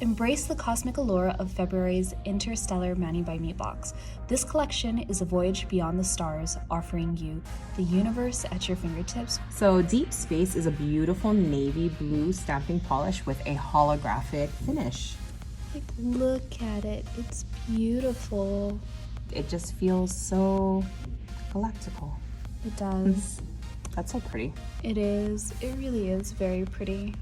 Embrace the cosmic allure of February's Interstellar Mani by Me box. This collection is a voyage beyond the stars, offering you the universe at your fingertips. So Deep Space is a beautiful navy blue stamping polish with a holographic finish. Like, look at it. It's beautiful. It just feels so galactical. It does. That's so pretty. It is. It really is very pretty.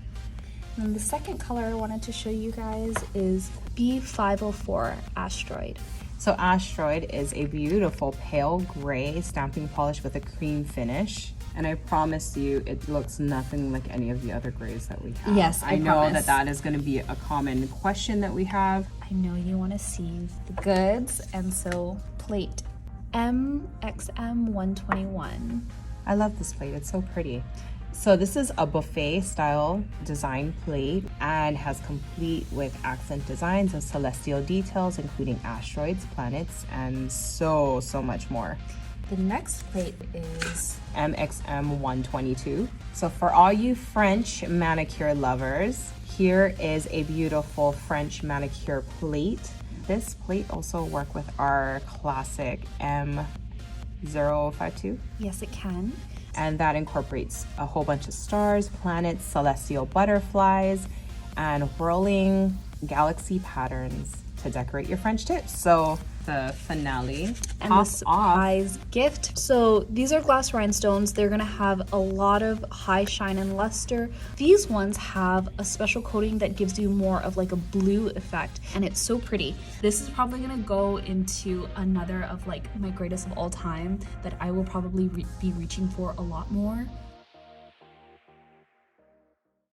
And the second color I wanted to show you guys is B504 Asteroid. So Asteroid is a beautiful pale gray stamping polish with a cream finish. And I promise you, it looks nothing like any of the other grays that we have. Yes, I know promise. that is going to be a common question that we have. I know you want to see the goods, and so plate MXM121. I love this plate. It's so pretty. So this is a buffet style design plate and has complete with accent designs of celestial details, including asteroids, planets, and so much more. The next plate is MXM122. So for all you French manicure lovers, here is a beautiful French manicure plate. This plate also works with our classic M052. Yes, it can. And that incorporates a whole bunch of stars, planets, celestial butterflies, and whirling galaxy patterns to decorate your French tips. So the finale And the pops off. surprise gift. So these are glass rhinestones. They're gonna have a lot of high shine and luster. These ones have a special coating that gives you more of like a blue effect, and it's so pretty. This is probably gonna go into another of like my greatest of all time that I will probably be reaching for a lot more.